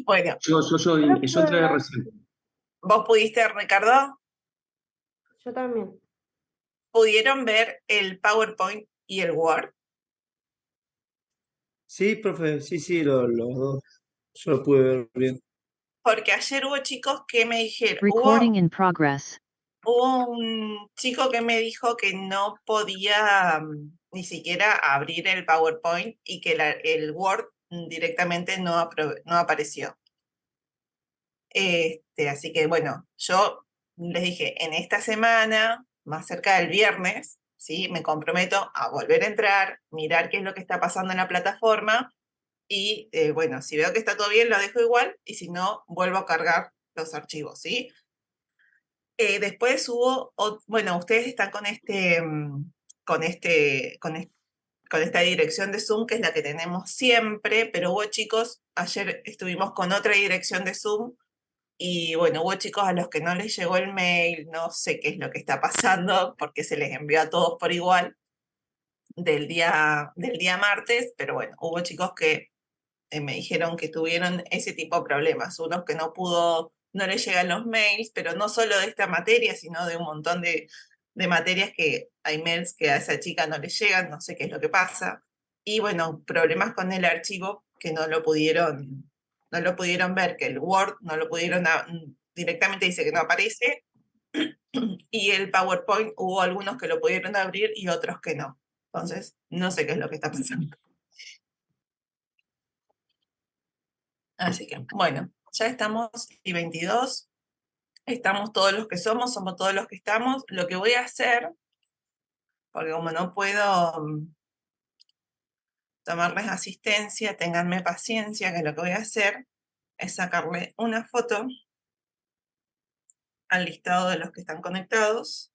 Bueno, Yo Yo pude entré ver, recién. ¿vos pudiste, Ricardo? yo también. ¿Pudieron ver el PowerPoint y el Word? Sí, profe, sí, los dos. Yo lo pude ver bien. Porque ayer hubo chicos que me dijeron, Recording in progress. hubo un chico que me dijo que no podía ni siquiera abrir el PowerPoint y que el Word directamente no apareció. Así que bueno, yo les dije, en esta semana, más cerca del viernes, ¿sí? Me comprometo a volver a entrar, mirar qué es lo que está pasando en la plataforma y bueno, si veo que está todo bien, lo dejo igual y si no, vuelvo a cargar los archivos, ¿sí? Después hubo, bueno, ustedes están con con esta dirección de Zoom, que es la que tenemos siempre, pero hubo chicos, ayer estuvimos con otra dirección de Zoom, y bueno, hubo chicos a los que no les llegó el mail, no sé qué es lo que está pasando, porque se les envió a todos por igual del día martes, pero bueno, hubo chicos que me dijeron que tuvieron ese tipo de problemas, unos que no les llegan los mails, pero no solo de esta materia, sino de un montón de materias que hay mails que a esa chica no le llegan, no sé qué es lo que pasa. Y bueno, problemas con el archivo que no lo pudieron ver, que el Word no lo pudieron, directamente dice que no aparece, y el PowerPoint hubo algunos que lo pudieron abrir y otros que no. Entonces, no sé qué es lo que está pasando. Así que, bueno, ya estamos y 22, estamos todos los que somos todos los que estamos. Lo que voy a hacer, porque como no puedo tomarles asistencia, ténganme paciencia, que lo que voy a hacer es sacarle una foto al listado de los que están conectados.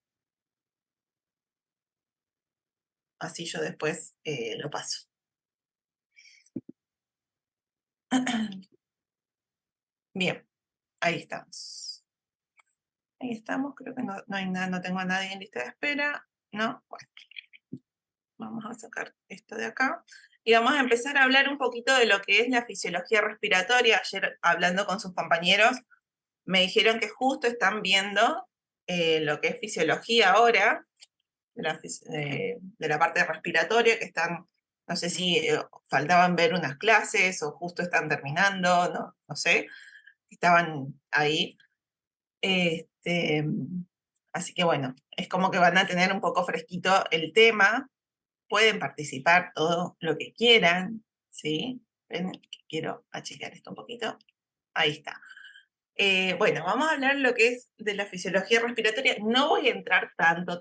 Así yo después lo paso. Bien, ahí estamos. Ahí estamos, creo que no hay nada, no tengo a nadie en lista de espera. No, bueno. Vamos a sacar esto de acá. Y vamos a empezar a hablar un poquito de lo que es la fisiología respiratoria. Ayer, hablando con sus compañeros, me dijeron que justo están viendo lo que es fisiología ahora, de la parte respiratoria, que están, no sé si faltaban ver unas clases o justo están terminando, no sé, estaban ahí. Así que bueno, es como que van a tener un poco fresquito el tema. Pueden participar todo lo que quieran, ¿sí? Ven, quiero achicar esto un poquito. Ahí está. Bueno, vamos a hablar lo que es de la fisiología respiratoria. No voy a entrar tanto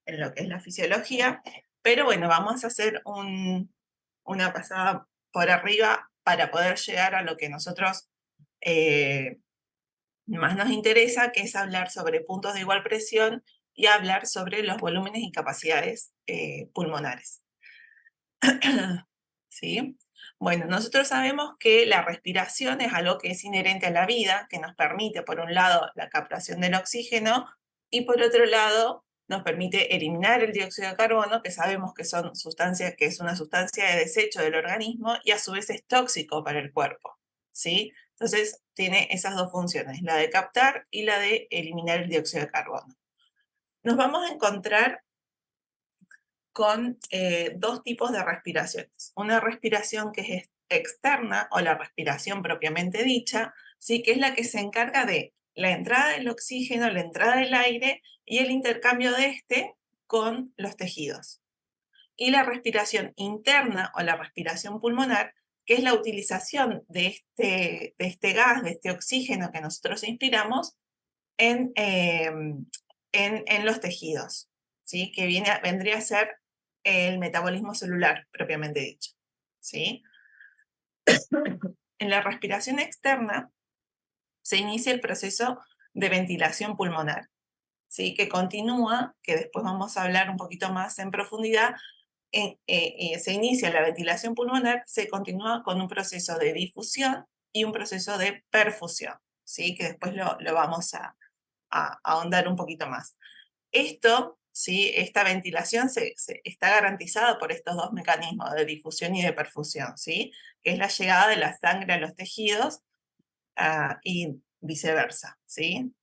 en lo que es la fisiología, pero bueno, vamos a hacer una pasada por arriba para poder llegar a lo que nosotros más nos interesa, que es hablar sobre puntos de igual presión y hablar sobre los volúmenes y capacidades pulmonares. ¿Sí? Bueno, nosotros sabemos que la respiración es algo que es inherente a la vida, que nos permite, por un lado, la captación del oxígeno y por otro lado, nos permite eliminar el dióxido de carbono, que sabemos que son sustancias, que es una sustancia de desecho del organismo y a su vez es tóxico para el cuerpo, ¿sí? Entonces, tiene esas dos funciones, la de captar y la de eliminar el dióxido de carbono. Nos vamos a encontrar con dos tipos de respiraciones. Una respiración que es externa o la respiración propiamente dicha, ¿sí? Que es la que se encarga de la entrada del oxígeno, la entrada del aire y el intercambio de este con los tejidos. Y la respiración interna o la respiración pulmonar, que es la utilización de este gas, de este oxígeno que nosotros inspiramos en los tejidos, ¿sí? Que vendría a ser el metabolismo celular, propiamente dicho, ¿sí? En la respiración externa se inicia el proceso de ventilación pulmonar, ¿sí? Que continúa, que después vamos a hablar un poquito más en profundidad. Se inicia la ventilación pulmonar, se continúa con un proceso de difusión y un proceso de perfusión, ¿sí? Que después lo vamos a ahondar un poquito más. Esto ¿sí? Esta ventilación está garantizada por estos dos mecanismos de difusión y de perfusión, ¿sí? Que es la llegada de la sangre a los tejidos y viceversa, ¿sí?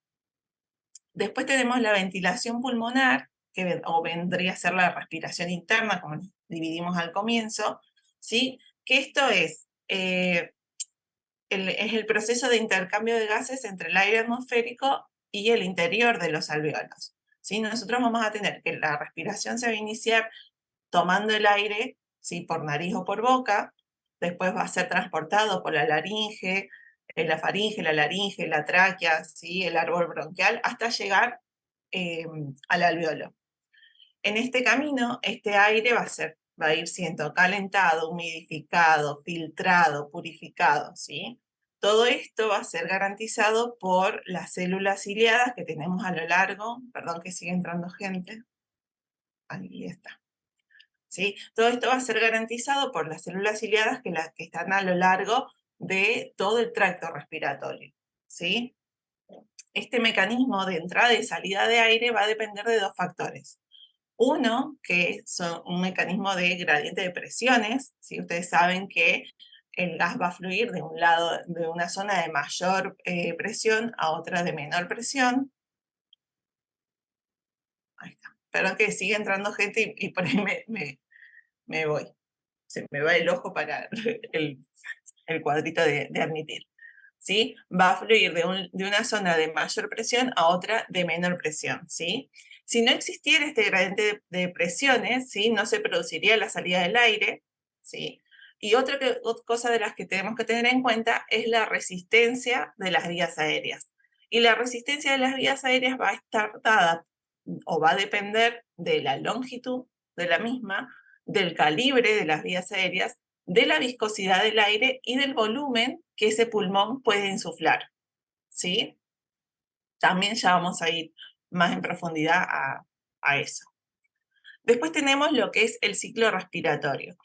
Después tenemos la ventilación pulmonar, o vendría a ser la respiración interna, como dividimos al comienzo, ¿sí? Que esto es el proceso de intercambio de gases entre el aire atmosférico y el interior de los alvéolos, ¿sí? Nosotros vamos a tener que la respiración se va a iniciar tomando el aire, ¿sí? Por nariz o por boca, después va a ser transportado por la laringe, la faringe, la laringe, la tráquea, ¿sí? El árbol bronquial, hasta llegar al alveolo. En este camino, este aire va a ir siendo calentado, humidificado, filtrado, purificado, ¿sí? Todo esto va a ser garantizado por las células ciliadas que tenemos a lo largo, perdón que sigue entrando gente, ahí está, ¿sí? Todo esto va a ser garantizado por las células ciliadas que están a lo largo de todo el tracto respiratorio, ¿sí? Este mecanismo de entrada y salida de aire va a depender de dos factores. Uno, que es un mecanismo de gradiente de presiones, ¿sí? Ustedes saben que el gas va a fluir de un lado, de una zona de mayor presión a otra de menor presión. Ahí está. Perdón que sigue entrando gente y por ahí me voy. Se me va el ojo para el cuadrito de admitir. ¿Sí? Va a fluir de una zona de mayor presión a otra de menor presión, ¿sí? Si no existiera este gradiente de presiones, ¿sí? No se produciría la salida del aire, ¿sí? Y otra cosa de las que tenemos que tener en cuenta es la resistencia de las vías aéreas. Y la resistencia de las vías aéreas va a estar dada o va a depender de la longitud de la misma, del calibre de las vías aéreas, de la viscosidad del aire y del volumen que ese pulmón puede insuflar, ¿sí? También ya vamos a ir más en profundidad a eso. Después tenemos lo que es el ciclo respiratorio.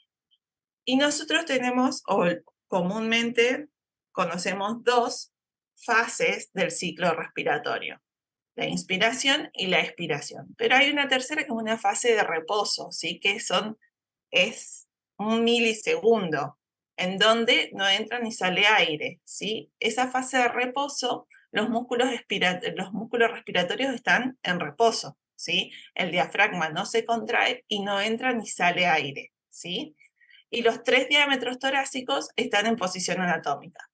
Y nosotros tenemos, o comúnmente conocemos dos fases del ciclo respiratorio, la inspiración y la expiración. Pero hay una tercera que es una fase de reposo, ¿sí? Que es un milisegundo, en donde no entra ni sale aire, ¿sí? Esa fase de reposo, los músculos respiratorios están en reposo, ¿sí? El diafragma no se contrae y no entra ni sale aire, ¿sí? Y los 3 diámetros torácicos están en posición anatómica.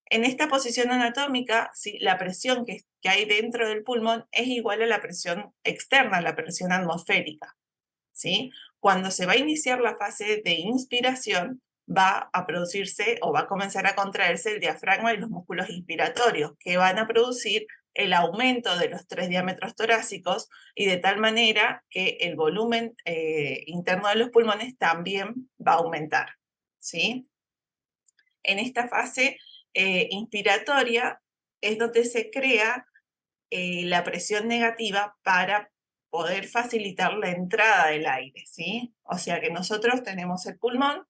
En esta posición anatómica, ¿sí? La presión que hay dentro del pulmón es igual a la presión externa, la presión atmosférica, ¿sí? Cuando se va a iniciar la fase de inspiración, va a producirse o va a comenzar a contraerse el diafragma y los músculos inspiratorios, que van a producir el aumento de los 3 diámetros torácicos y de tal manera que el volumen interno de los pulmones también va a aumentar, ¿sí? En esta fase inspiratoria es donde se crea la presión negativa para poder facilitar la entrada del aire, ¿sí? O sea que nosotros tenemos el pulmón,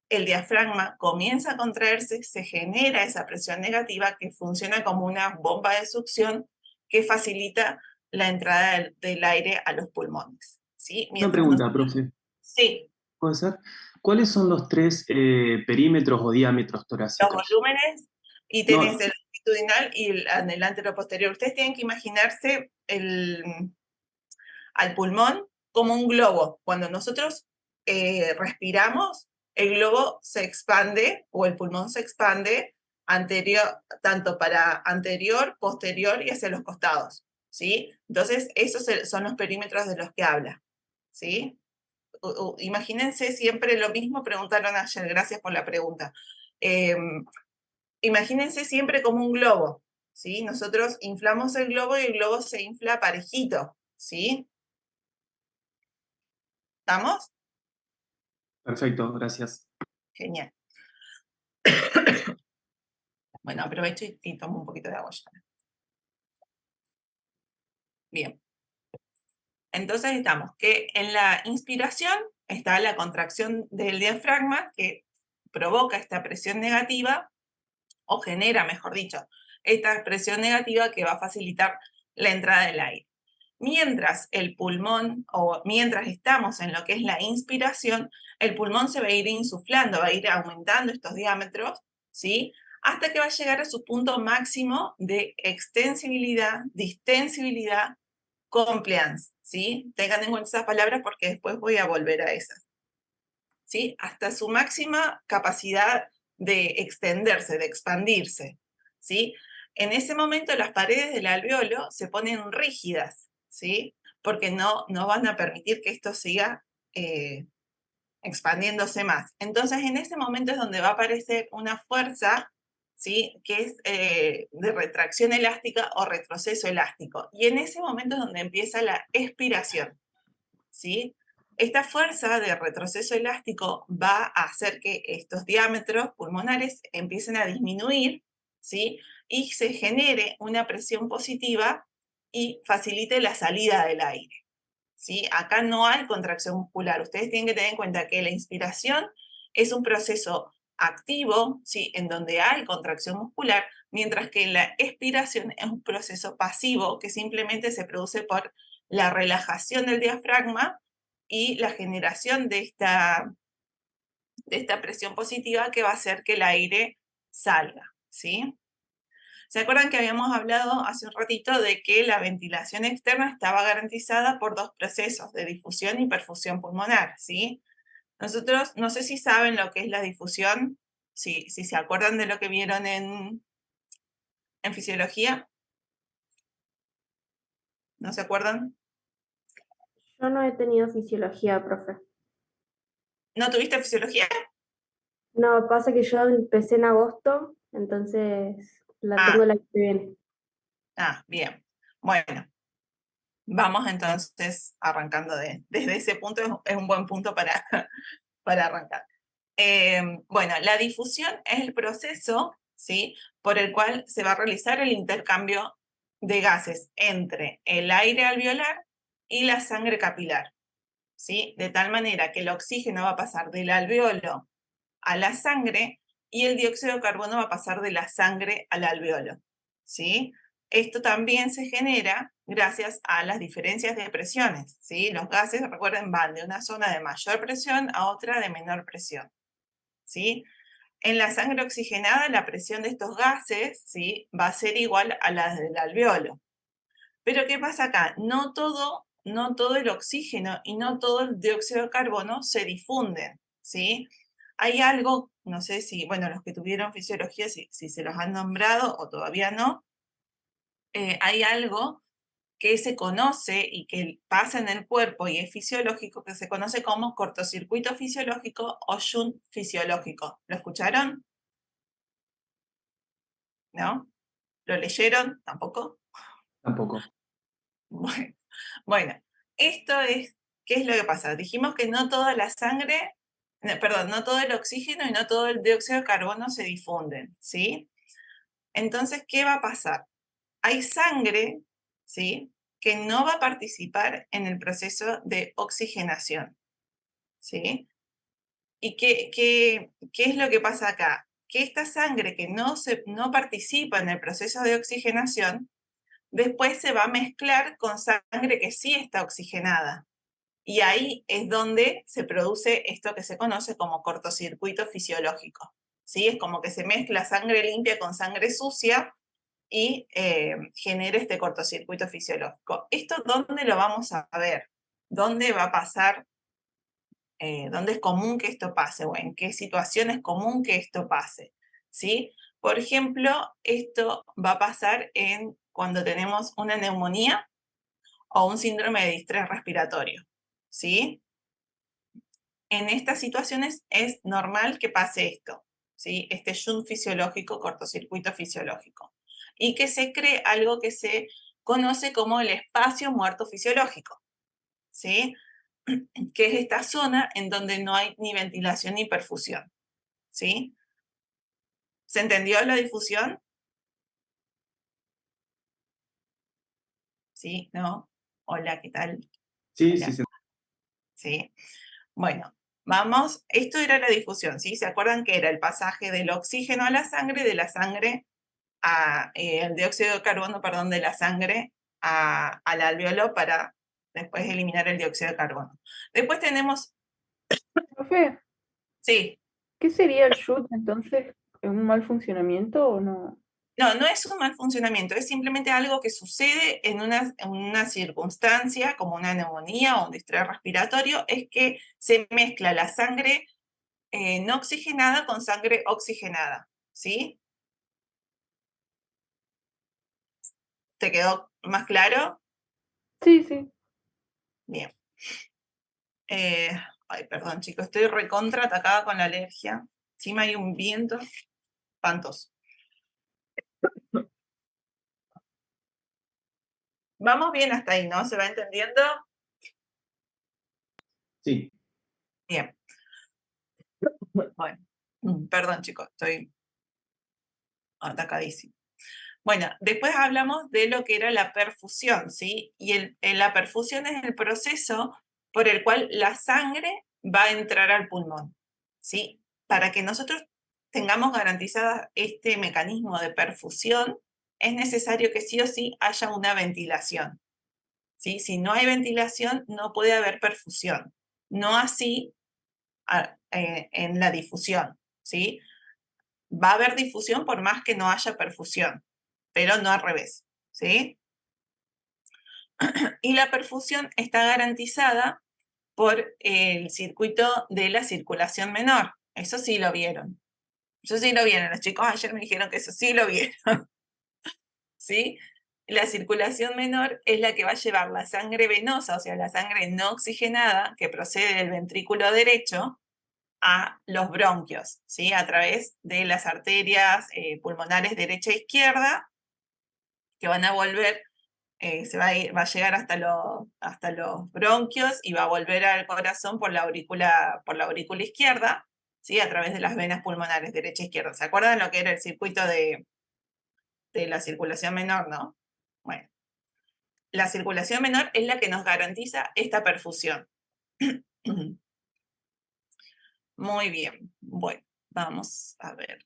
el diafragma comienza a contraerse, se genera esa presión negativa que funciona como una bomba de succión que facilita la entrada del aire a los pulmones, ¿sí? Una pregunta, profe. Sí. ¿Puede ser? ¿Cuáles son los tres perímetros o diámetros Los torácicos? volúmenes y tenés No. el longitudinal y el anteroposterior. Ustedes tienen que imaginarse al pulmón como un globo. Cuando nosotros respiramos, el globo se expande o el pulmón se expande tanto para anterior, posterior y hacia los costados, ¿sí? Entonces, esos son los perímetros de los que habla, ¿sí? Imagínense siempre lo mismo, preguntaron ayer, gracias por la pregunta. Imagínense siempre como un globo, ¿sí? Nosotros inflamos el globo y el globo se infla parejito, ¿sí? ¿Estamos? Perfecto, gracias. Genial. Bueno, aprovecho y tomo un poquito de agua ya. Bien. Entonces estamos que en la inspiración está la contracción del diafragma que provoca esta presión negativa, o genera, mejor dicho, esta presión negativa que va a facilitar la entrada del aire. Mientras el pulmón, o mientras estamos en lo que es la inspiración, el pulmón se va a ir insuflando, va a ir aumentando estos diámetros, ¿sí? Hasta que va a llegar a su punto máximo de extensibilidad, distensibilidad, compliance, ¿sí? Tengan en cuenta esas palabras porque después voy a volver a esas, ¿sí? Hasta su máxima capacidad de extenderse, de expandirse, ¿sí? En ese momento las paredes del alveolo se ponen rígidas, ¿sí? Porque no van a permitir que esto siga expandiéndose más. Entonces, en ese momento es donde va a aparecer una fuerza, ¿sí? Que es de retracción elástica o retroceso elástico. Y en ese momento es donde empieza la expiración, ¿sí? Esta fuerza de retroceso elástico va a hacer que estos diámetros pulmonares empiecen a disminuir, ¿sí? Y se genere una presión positiva y facilite la salida del aire, ¿sí? Acá no hay contracción muscular. Ustedes tienen que tener en cuenta que la inspiración es un proceso activo, ¿sí? En donde hay contracción muscular, mientras que la expiración es un proceso pasivo que simplemente se produce por la relajación del diafragma y la generación de esta presión positiva que va a hacer que el aire salga, ¿sí? ¿Se acuerdan que habíamos hablado hace un ratito de que la ventilación externa estaba garantizada por dos procesos, de difusión y perfusión pulmonar, ¿sí? Nosotros, no sé si saben lo que es la difusión, si se acuerdan de lo que vieron en fisiología, ¿no se acuerdan? Yo no he tenido fisiología, profe. ¿No tuviste fisiología? No, pasa que yo empecé en agosto, entonces la tengo Ah, la que viene. bien. Bueno, vamos entonces arrancando desde ese punto, es un buen punto para, para arrancar. Bueno, la difusión es el proceso, ¿sí? Por el cual se va a realizar el intercambio de gases entre el aire alveolar y la sangre capilar, ¿sí? De tal manera que el oxígeno va a pasar del alveolo a la sangre y el dióxido de carbono va a pasar de la sangre al alveolo, ¿sí? Esto también se genera gracias a las diferencias de presiones, ¿sí? Los gases, recuerden, van de una zona de mayor presión a otra de menor presión, ¿sí? En la sangre oxigenada, la presión de estos gases, ¿sí? Va a ser igual a la del alveolo. Pero ¿qué pasa acá? No todo el oxígeno y no todo el dióxido de carbono se difunden, ¿sí? Hay algo, no sé si, bueno, los que tuvieron fisiología, si se los han nombrado o todavía no, hay algo que se conoce y que pasa en el cuerpo y es fisiológico, que se conoce como cortocircuito fisiológico o shunt fisiológico. ¿Lo escucharon? ¿No? ¿Lo leyeron? ¿Tampoco? Tampoco. Bueno, esto es, ¿qué es lo que pasa? Dijimos que no toda la sangre, perdón, no todo el oxígeno y no todo el dióxido de carbono se difunden, ¿sí? Entonces, ¿qué va a pasar? Hay sangre, ¿sí? Que no va a participar en el proceso de oxigenación, ¿sí? ¿Y qué es lo que pasa acá? Que esta sangre que no participa en el proceso de oxigenación, después se va a mezclar con sangre que sí está oxigenada. Y ahí es donde se produce esto que se conoce como cortocircuito fisiológico, ¿sí? Es como que se mezcla sangre limpia con sangre sucia y genera este cortocircuito fisiológico. ¿Esto dónde lo vamos a ver? ¿Dónde va a pasar? ¿Dónde es común que esto pase? ¿O en qué situación es común que esto pase? ¿Sí? Por ejemplo, esto va a pasar cuando tenemos una neumonía o un síndrome de distrés respiratorio, ¿sí? En estas situaciones es normal que pase esto, ¿sí? Este shunt fisiológico, cortocircuito fisiológico, y que se cree algo que se conoce como el espacio muerto fisiológico, ¿sí? Que es esta zona en donde no hay ni ventilación ni perfusión, ¿sí? ¿Se entendió la difusión? ¿Sí? ¿No? Hola, ¿qué tal? Sí, sí, Hola. sí. ¿Sí? Bueno, vamos, esto era la difusión, ¿sí? ¿Se acuerdan que era el pasaje del oxígeno a la sangre, de la sangre el dióxido de carbono, perdón, de la sangre al alveolo para después eliminar el dióxido de carbono. Después tenemos, Profe, sí, ¿qué sería el SHUT entonces? ¿Es un mal funcionamiento o no? no, no es un mal funcionamiento, es simplemente algo que sucede en una circunstancia como una neumonía o un distrés respiratorio, es que se mezcla la sangre no oxigenada con sangre oxigenada, ¿sí? ¿Te quedó más claro? Sí, sí. Bien. Ay, perdón, chicos, estoy recontra atacada con la alergia. Encima hay un viento espantoso. Vamos bien hasta ahí, ¿no? ¿Se va entendiendo? Sí. Bien. Bueno, perdón, chicos, estoy atacadísimo. Bueno, después hablamos de lo que era la perfusión, ¿sí? Y la perfusión es el proceso por el cual la sangre va a entrar al pulmón, ¿sí? Para que nosotros tengamos garantizada este mecanismo de perfusión, es necesario que sí o sí haya una ventilación, ¿sí? Si no hay ventilación, no puede haber perfusión. No así en la difusión, ¿sí? Va a haber difusión por más que no haya perfusión, pero no al revés, ¿sí? Y la perfusión está garantizada por el circuito de la circulación menor. Eso sí lo vieron. Eso sí lo vieron. Los chicos ayer me dijeron que eso sí lo vieron. ¿Sí? La circulación menor es la que va a llevar la sangre venosa, o sea, la sangre no oxigenada que procede del ventrículo derecho a los bronquios, ¿sí? A través de las arterias pulmonares derecha e izquierda, que van a volver, va a llegar hasta los bronquios y va a volver al corazón por la aurícula izquierda, ¿sí? A través de las venas pulmonares derecha e izquierda. ¿Se acuerdan lo que era el circuito de la circulación menor, no? Bueno, la circulación menor es la que nos garantiza esta perfusión. Muy bien, bueno, vamos a ver.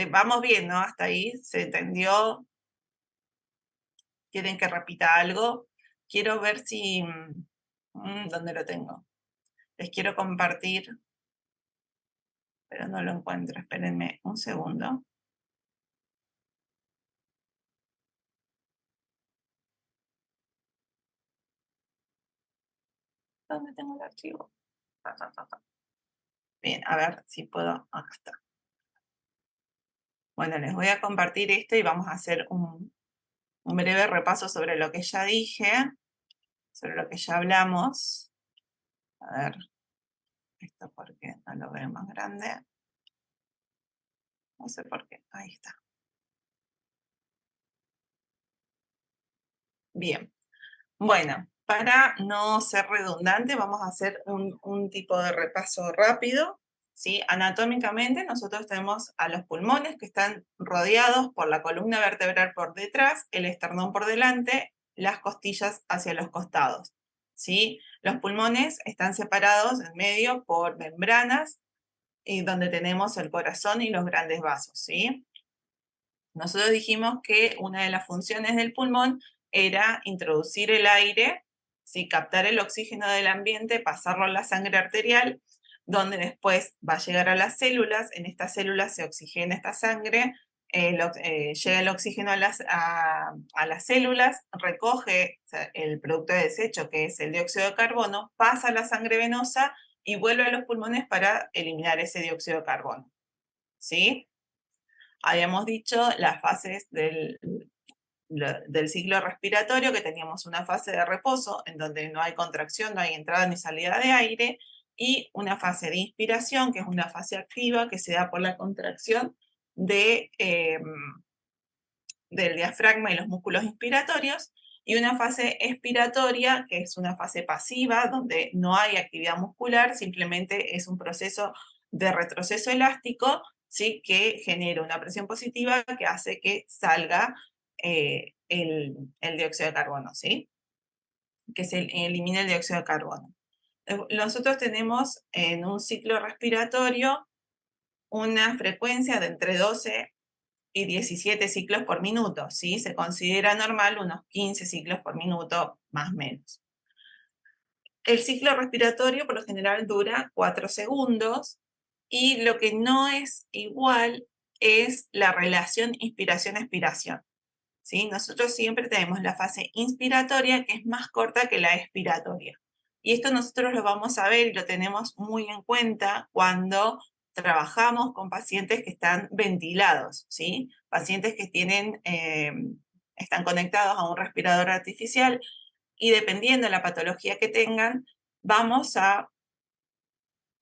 Vamos bien, ¿no? Hasta ahí, ¿se entendió? ¿Quieren que repita algo? Quiero ver si... ¿dónde lo tengo? Les quiero compartir, pero no lo encuentro. Espérenme un segundo. ¿Dónde tengo el archivo? Bien, a ver si puedo... Acá está. Bueno, les voy a compartir esto y vamos a hacer un breve repaso sobre lo que ya dije, sobre lo que ya hablamos. A ver, esto porque no lo veo más grande. No sé por qué. Ahí está. Bien. Bueno, para no ser redundante, vamos a hacer un tipo de repaso rápido, ¿sí? Anatómicamente, nosotros tenemos a los pulmones que están rodeados por la columna vertebral por detrás, el esternón por delante, las costillas hacia los costados, ¿sí? Los pulmones están separados en medio por membranas, y donde tenemos el corazón y los grandes vasos, ¿sí? Nosotros dijimos que una de las funciones del pulmón era introducir el aire, ¿sí? Captar el oxígeno del ambiente, pasarlo a la sangre arterial, donde después va a llegar a las células. En estas células se oxigena esta sangre, llega el oxígeno a las células, recoge, o sea, el producto de desecho, que es el dióxido de carbono, pasa a la sangre venosa y vuelve a los pulmones para eliminar ese dióxido de carbono, ¿sí? Habíamos dicho las fases del ciclo respiratorio, que teníamos una fase de reposo en donde no hay contracción, no hay entrada ni salida de aire, y una fase de inspiración, que es una fase activa que se da por la contracción del diafragma y los músculos inspiratorios, y una fase expiratoria, que es una fase pasiva, donde no hay actividad muscular, simplemente es un proceso de retroceso elástico, ¿sí? Que genera una presión positiva que hace que salga el dióxido de carbono, ¿sí? Que se elimine el dióxido de carbono. Nosotros tenemos en un ciclo respiratorio una frecuencia de entre 12 y 17 ciclos por minuto, ¿sí? Se considera normal unos 15 ciclos por minuto, más o menos. El ciclo respiratorio por lo general dura 4 segundos y lo que no es igual es la relación inspiración-expiración, ¿sí? Nosotros siempre tenemos la fase inspiratoria que es más corta que la expiratoria. Y esto nosotros lo vamos a ver y lo tenemos muy en cuenta cuando trabajamos con pacientes que están ventilados, ¿sí? Pacientes que están conectados a un respirador artificial y dependiendo de la patología que tengan, vamos a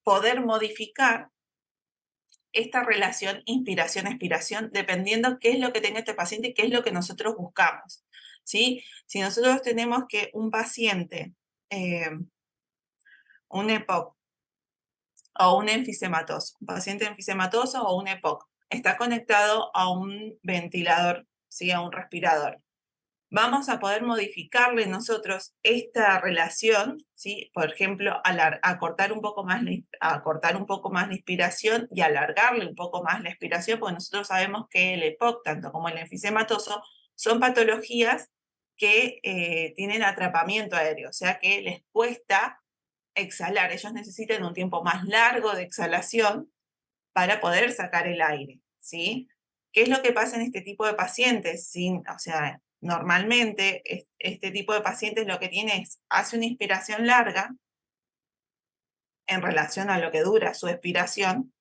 poder modificar esta relación inspiración-expiración dependiendo qué es lo que tenga este paciente y qué es lo que nosotros buscamos, ¿sí? Si nosotros tenemos que un paciente, un EPOC o un enfisematoso, un paciente enfisematoso o un EPOC, está conectado a un ventilador, ¿sí? A un respirador. Vamos a poder modificarle nosotros esta relación, ¿sí? Por ejemplo, acortar un poco más la inspiración y alargarle un poco más la expiración, porque nosotros sabemos que el EPOC, tanto como el enfisematoso, son patologías que tienen atrapamiento aéreo, o sea que les cuesta exhalar. Ellos necesitan un tiempo más largo de exhalación para poder sacar el aire, ¿sí? ¿Qué es lo que pasa en este tipo de pacientes? O sea, normalmente este tipo de pacientes lo que tiene es, hace una inspiración larga en relación a lo que dura su expiración.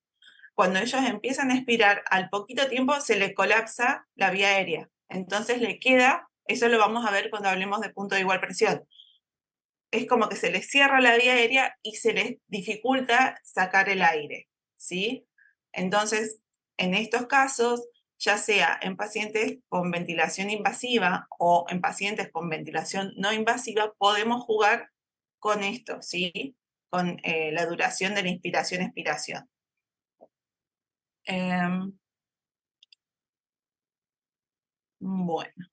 Cuando ellos empiezan a expirar, al poquito tiempo se les colapsa la vía aérea. Entonces le queda, eso lo vamos a ver cuando hablemos de punto de igual presión. Es como que se les cierra la vía aérea y se les dificulta sacar el aire, ¿sí? Entonces, en estos casos, ya sea en pacientes con ventilación invasiva o en pacientes con ventilación no invasiva, podemos jugar con esto, ¿sí? Con la duración de la inspiración-expiración. Bueno,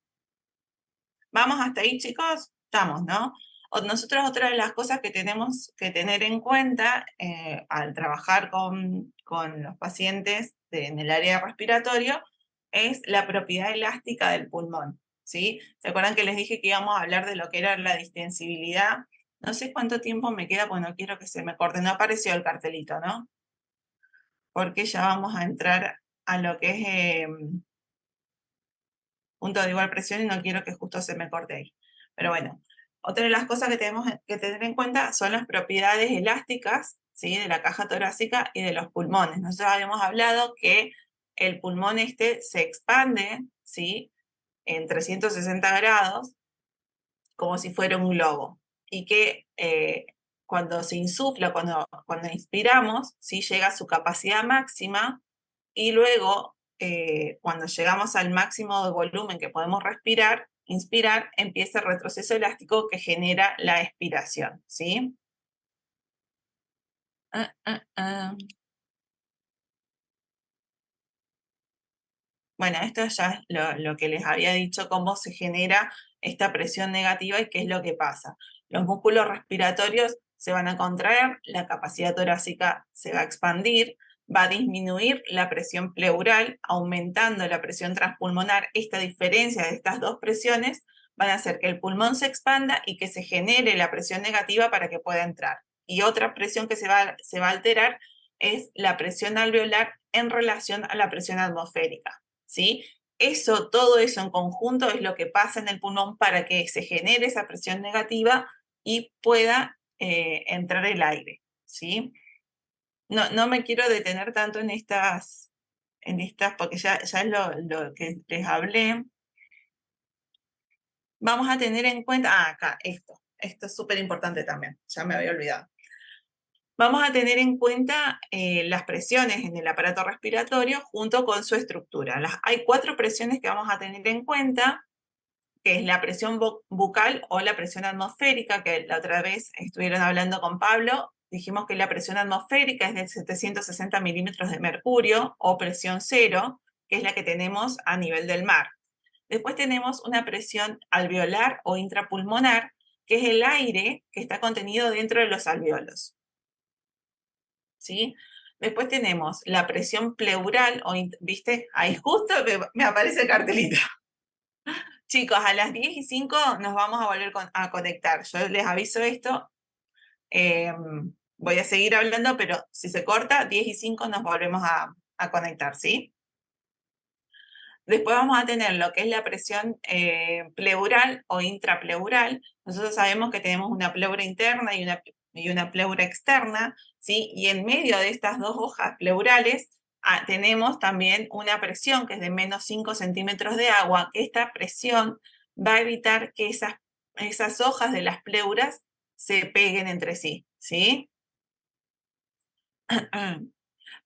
¿vamos hasta ahí, chicos? Estamos, ¿no? Nosotros otra de las cosas que tenemos que tener en cuenta al trabajar con los pacientes en el área respiratorio es la propiedad elástica del pulmón, ¿sí? ¿Se acuerdan que les dije que íbamos a hablar de lo que era la distensibilidad? No sé cuánto tiempo me queda, pues no quiero que se me corte. No apareció el cartelito, ¿no? Porque ya vamos a entrar a lo que es punto de igual presión y no quiero que justo se me corte ahí. Pero bueno, otra de las cosas que tenemos que tener en cuenta son las propiedades elásticas, ¿sí? De la caja torácica y de los pulmones. Nosotros habíamos hablado que el pulmón se expande, ¿sí? En 360 grados, como si fuera un globo. Y que cuando se insufla, cuando inspiramos, ¿sí? Llega a su capacidad máxima y luego, cuando llegamos al máximo de volumen que podemos inspirar, empieza el retroceso elástico que genera la expiración, ¿sí? Bueno, esto ya es lo que les había dicho, cómo se genera esta presión negativa y qué es lo que pasa. Los músculos respiratorios se van a contraer, la capacidad torácica se va a expandir, va a disminuir la presión pleural, aumentando la presión transpulmonar. Esta diferencia de estas dos presiones van a hacer que el pulmón se expanda y que se genere la presión negativa para que pueda entrar. Y otra presión que se va a alterar es la presión alveolar en relación a la presión atmosférica, ¿sí? Todo eso en conjunto es lo que pasa en el pulmón para que se genere esa presión negativa y pueda entrar el aire, ¿sí? No me quiero detener tanto en estas porque ya es lo que les hablé. Vamos a tener en cuenta, acá, esto es súper importante también, ya me había olvidado. Vamos a tener en cuenta las presiones en el aparato respiratorio junto con su estructura. Hay 4 presiones que vamos a tener en cuenta, que es la presión bucal o la presión atmosférica, que la otra vez estuvieron hablando con Pablo. Dijimos que la presión atmosférica es de 760 milímetros de mercurio o presión cero, que es la que tenemos a nivel del mar. Después tenemos una presión alveolar o intrapulmonar, que es el aire que está contenido dentro de los alveolos, ¿sí? Después tenemos la presión pleural, ¿viste? Ahí justo me aparece el cartelito. Chicos, a las 10:05 nos vamos a volver a conectar. Yo les aviso esto. Voy a seguir hablando, pero si se corta, 10:05 nos volvemos a conectar, ¿sí? Después vamos a tener lo que es la presión pleural o intrapleural. Nosotros sabemos que tenemos una pleura interna y una pleura externa, ¿sí? Y en medio de estas dos hojas pleurales tenemos también una presión que es de menos 5 centímetros de agua, que esta presión va a evitar que esas hojas de las pleuras se peguen entre sí, ¿sí?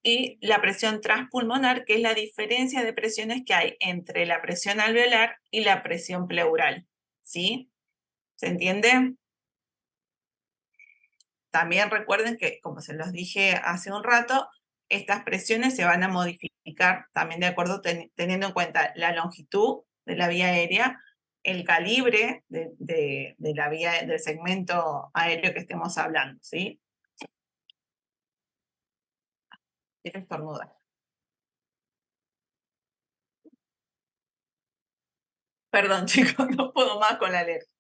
Y la presión transpulmonar, que es la diferencia de presiones que hay entre la presión alveolar y la presión pleural, ¿sí? ¿Se entiende? También recuerden que, como se los dije hace un rato, estas presiones se van a modificar también de acuerdo teniendo en cuenta la longitud de la vía aérea, el calibre de la vía, del segmento aéreo que estemos hablando, ¿sí? Quiero estornudar. Perdón, chicos, no puedo más con la alergia.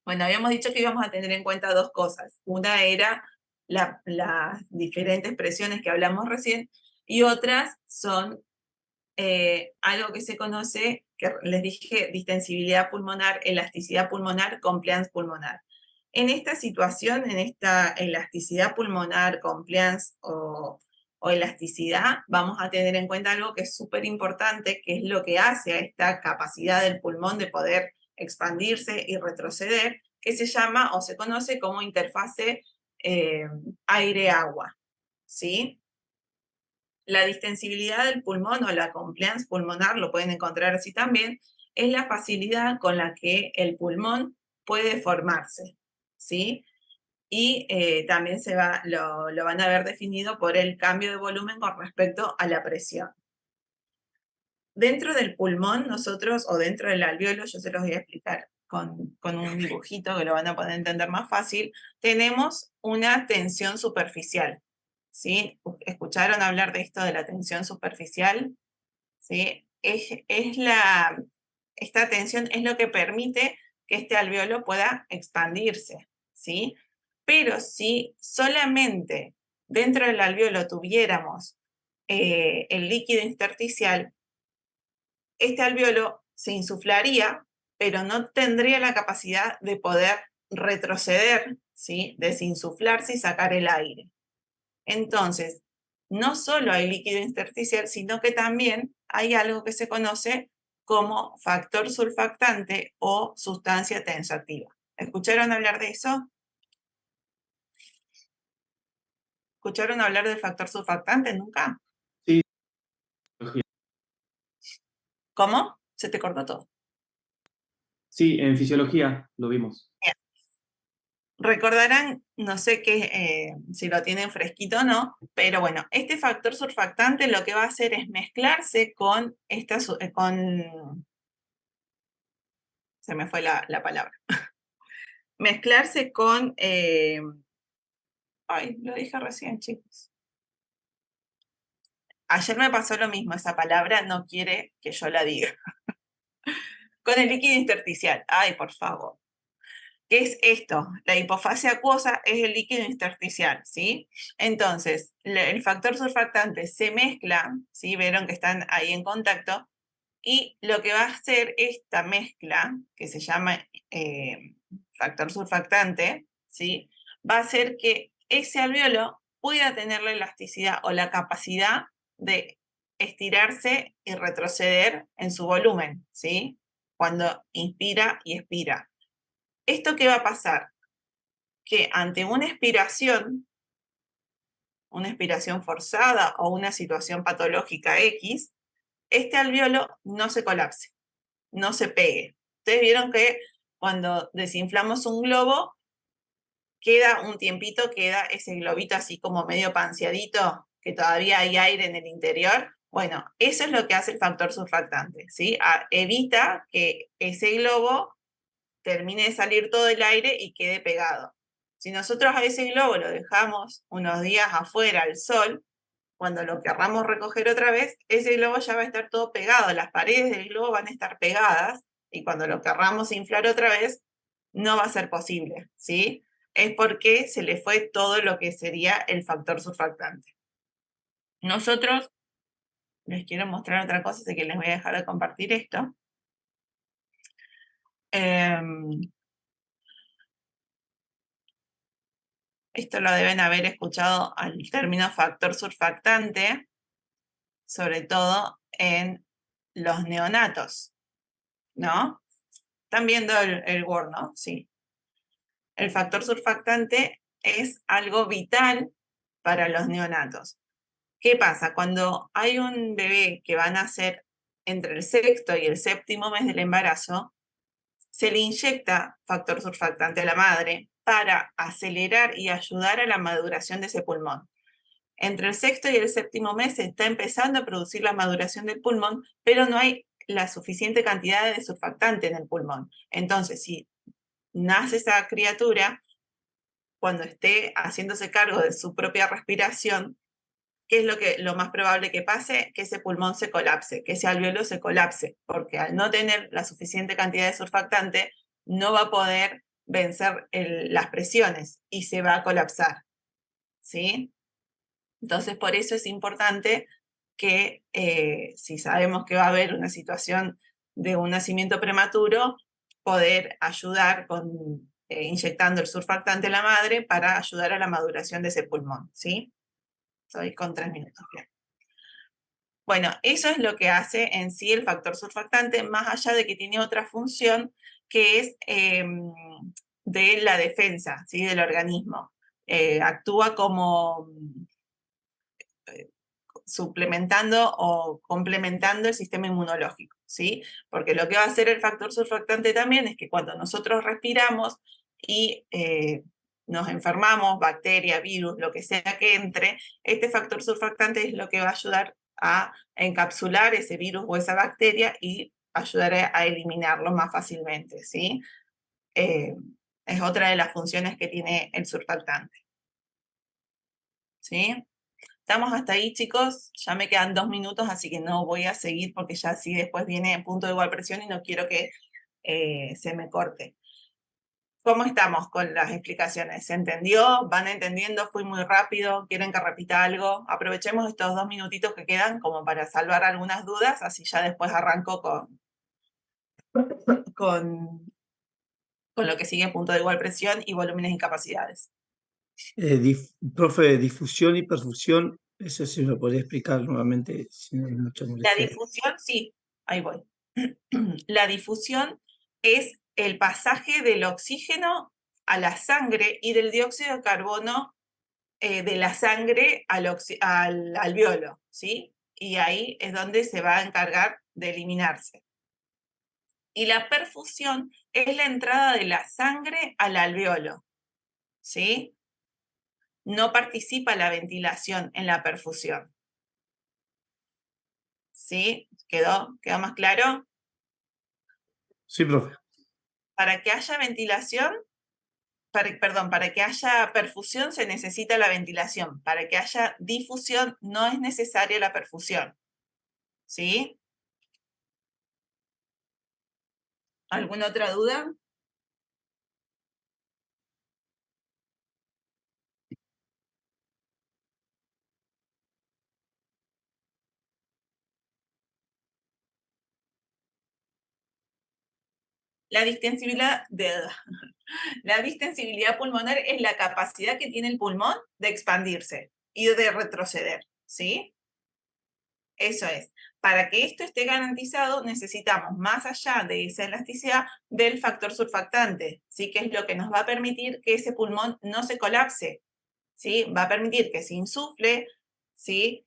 Bueno, habíamos dicho que íbamos a tener en cuenta dos cosas. Una era las diferentes presiones que hablamos recién, y otras son algo que se conoce, que les dije, distensibilidad pulmonar, elasticidad pulmonar, compliance pulmonar. En esta situación, en esta elasticidad pulmonar, compliance o elasticidad, vamos a tener en cuenta algo que es súper importante, que es lo que hace a esta capacidad del pulmón de poder expandirse y retroceder, que se llama o se conoce como interfase aire-agua, ¿sí? La distensibilidad del pulmón o la compliance pulmonar, lo pueden encontrar así también, es la facilidad con la que el pulmón puede formarse, ¿sí? Y también lo van a ver definido por el cambio de volumen con respecto a la presión. Dentro del pulmón, nosotros, o dentro del alveolo, yo se los voy a explicar con un dibujito que lo van a poder entender más fácil, tenemos una tensión superficial, ¿sí? ¿Escucharon hablar de esto de la tensión superficial? ¿Sí? Esta tensión es lo que permite que este alveolo pueda expandirse, ¿sí? Pero si solamente dentro del alveolo tuviéramos el líquido intersticial, este alveolo se insuflaría, pero no tendría la capacidad de poder retroceder, ¿sí? Desinsuflarse y sacar el aire. Entonces, no solo hay líquido intersticial, sino que también hay algo que se conoce como factor surfactante o sustancia tensoactiva. ¿Escucharon hablar de eso? ¿Escucharon hablar del factor surfactante nunca? Sí. ¿Cómo? Se te cortó todo. Sí, en fisiología lo vimos. Bien. Recordarán, no sé si lo tienen fresquito o no, pero bueno, este factor surfactante lo que va a hacer es mezclarse con se me fue la palabra. Mezclarse con, ay, lo dije recién, chicos. Ayer me pasó lo mismo, esa palabra no quiere que yo la diga. Con el líquido intersticial, ay, por favor. ¿Qué es esto? La hipofasia acuosa es el líquido intersticial, ¿sí? Entonces, el factor surfactante se mezcla, ¿sí? Vieron que están ahí en contacto, y lo que va a hacer esta mezcla, que se llama factor surfactante, ¿sí? Va a hacer que ese alveolo pueda tener la elasticidad o la capacidad de estirarse y retroceder en su volumen, ¿sí? Cuando inspira y expira. ¿Esto qué va a pasar? Que ante una expiración forzada o una situación patológica X, este alveolo no se colapse, no se pegue. Ustedes vieron que cuando desinflamos un globo, queda un tiempito, queda ese globito así como medio panseadito, que todavía hay aire en el interior. Bueno, eso es lo que hace el factor surfactante, ¿sí? Evita que ese globo termine de salir todo el aire y quede pegado. Si nosotros a ese globo lo dejamos unos días afuera al sol, cuando lo querramos recoger otra vez, ese globo ya va a estar todo pegado, las paredes del globo van a estar pegadas, y cuando lo querramos inflar otra vez, no va a ser posible, ¿sí? Es porque se le fue todo lo que sería el factor surfactante. Nosotros, les quiero mostrar otra cosa, así que les voy a dejar de compartir esto. Esto lo deben haber escuchado al término factor surfactante, sobre todo en los neonatos, ¿no? ¿Están viendo el Word, no? Sí. El factor surfactante es algo vital para los neonatos. ¿Qué pasa? Cuando hay un bebé que va a nacer entre el sexto y el séptimo mes del embarazo, se le inyecta factor surfactante a la madre para acelerar y ayudar a la maduración de ese pulmón. Entre el sexto y el séptimo mes se está empezando a producir la maduración del pulmón, pero no hay la suficiente cantidad de surfactante en el pulmón. Entonces, si nace esa criatura, cuando esté haciéndose cargo de su propia respiración, ¿qué es lo más probable que pase? Que ese pulmón se colapse, que ese alveolo se colapse, porque al no tener la suficiente cantidad de surfactante, no va a poder vencer las presiones y se va a colapsar, ¿sí? Entonces, por eso es importante que si sabemos que va a haber una situación de un nacimiento prematuro, poder ayudar inyectando el surfactante a la madre para ayudar a la maduración de ese pulmón, ¿sí? Estoy con 3 minutos, bien. Bueno, eso es lo que hace en sí el factor surfactante, más allá de que tiene otra función que es de la defensa, ¿sí? Del organismo. Actúa como suplementando o complementando el sistema inmunológico, ¿sí? Porque lo que va a hacer el factor surfactante también es que cuando nosotros respiramos y nos enfermamos, bacteria, virus, lo que sea que entre, este factor surfactante es lo que va a ayudar a encapsular ese virus o esa bacteria y ayudar a eliminarlo más fácilmente, ¿sí? Es otra de las funciones que tiene el surfactante, ¿sí? Estamos hasta ahí, chicos. Ya me quedan 2 minutos, así que no voy a seguir porque ya sí después viene punto de igual presión y no quiero que se me corte. ¿Cómo estamos con las explicaciones? ¿Se entendió? ¿Van entendiendo? ¿Fui muy rápido? ¿Quieren que repita algo? Aprovechemos estos 2 minutitos que quedan como para salvar algunas dudas, así ya después arranco con lo que sigue punto de igual presión y volúmenes y capacidades. Profe, difusión y perfusión, eso sí me lo podría explicar nuevamente, si no hay mucha La molestia. difusión, sí, ahí voy. La difusión es el pasaje del oxígeno a la sangre y del dióxido de carbono de la sangre al alveolo, ¿sí? Y ahí es donde se va a encargar de eliminarse. Y la perfusión es la entrada de la sangre al alveolo, ¿sí? No participa la ventilación en la perfusión. ¿Sí? ¿Quedó más claro? Sí, profe. Para que haya ventilación, para que haya perfusión se necesita la ventilación. Para que haya difusión no es necesaria la perfusión. ¿Sí? ¿Alguna otra duda? La distensibilidad pulmonar es la capacidad que tiene el pulmón de expandirse y de retroceder, ¿sí? Eso es. Para que esto esté garantizado, necesitamos, más allá de esa elasticidad, del factor surfactante, ¿sí? Que es lo que nos va a permitir que ese pulmón no se colapse, ¿sí? Va a permitir que se insufle, ¿sí?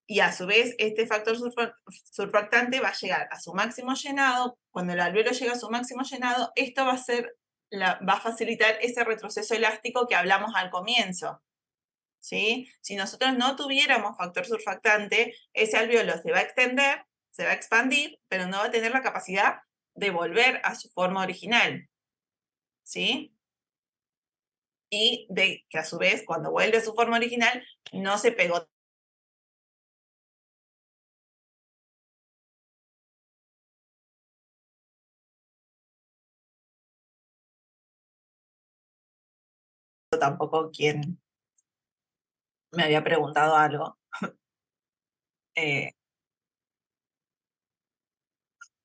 Y a su vez, este factor surfactante va a llegar a su máximo llenado. Cuando el alveolo llega a su máximo llenado, esto va a facilitar ese retroceso elástico que hablamos al comienzo, ¿sí? Si nosotros no tuviéramos factor surfactante, ese alveolo se va a extender, se va a expandir, pero no va a tener la capacidad de volver a su forma original, ¿sí? y ve que a su vez, cuando vuelve a su forma original, no se pegó tampoco quien me había preguntado algo. Eh,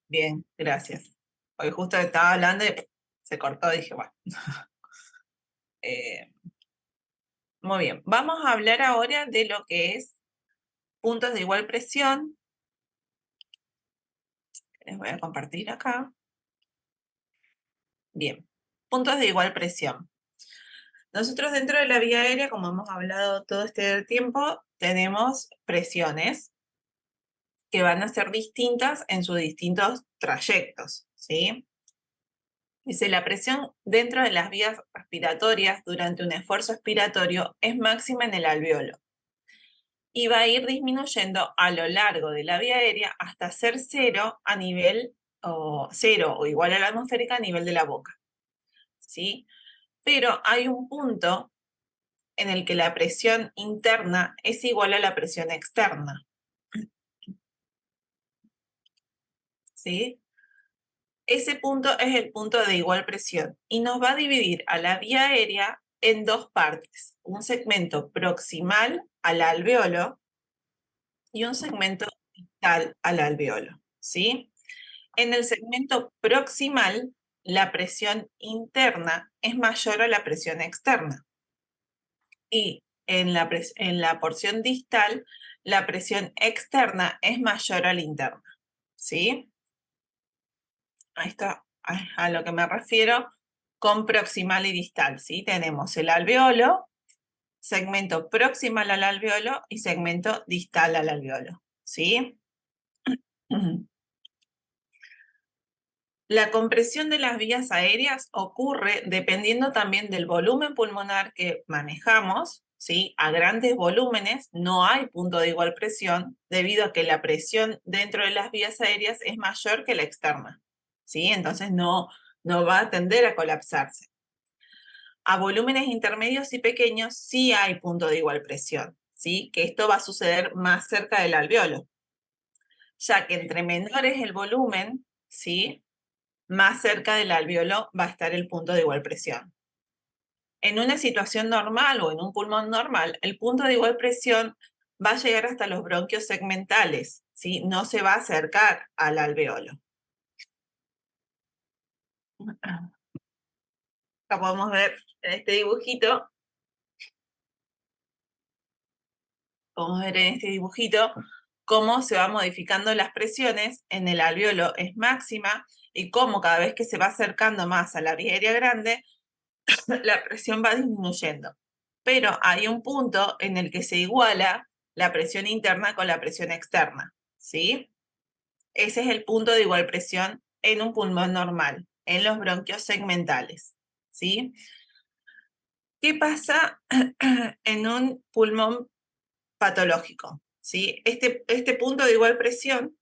bien, gracias. Porque justo estaba hablando y se cortó, dije, bueno. Muy bien, vamos a hablar ahora de lo que es puntos de igual presión. Les voy a compartir acá. Bien, puntos de igual presión. Nosotros dentro de la vía aérea, como hemos hablado todo este tiempo, tenemos presiones que van a ser distintas en sus distintos trayectos, ¿sí? Dice, la presión dentro de las vías respiratorias durante un esfuerzo expiratorio es máxima en el alveolo y va a ir disminuyendo a lo largo de la vía aérea hasta ser cero a nivel, o cero o igual a la atmosférica a nivel de la boca, ¿sí? Pero hay un punto en el que la presión interna es igual a la presión externa, ¿sí? Ese punto es el punto de igual presión y nos va a dividir a la vía aérea en dos partes, un segmento proximal al alveolo y un segmento distal al alveolo, ¿sí? En el segmento proximal, la presión interna es mayor a la presión externa y en la porción distal, la presión externa es mayor a la interna, ¿sí? Ahí está a lo que me refiero con proximal y distal, ¿sí? Tenemos el alveolo, segmento proximal al alveolo y segmento distal al alveolo, ¿sí? La compresión de las vías aéreas ocurre dependiendo también del volumen pulmonar que manejamos, ¿sí? A grandes volúmenes no hay punto de igual presión debido a que la presión dentro de las vías aéreas es mayor que la externa, ¿sí? Entonces no va a tender a colapsarse. A volúmenes intermedios y pequeños sí hay punto de igual presión, ¿sí? Que esto va a suceder más cerca del alveolo, ya que entre menor es el volumen, ¿sí? Más cerca del alveolo va a estar el punto de igual presión. En una situación normal o en un pulmón normal, el punto de igual presión va a llegar hasta los bronquios segmentales, ¿sí? No se va a acercar al alveolo. Acá podemos ver en este dibujito, cómo se va modificando las presiones en el alveolo es máxima y cómo cada vez que se va acercando más a la vía aérea grande, la presión va disminuyendo. Pero hay un punto en el que se iguala la presión interna con la presión externa, ¿sí? Ese es el punto de igual presión en un pulmón normal, en los bronquios segmentales, ¿sí? ¿Qué pasa en un pulmón patológico? ¿Sí? Este punto de igual presión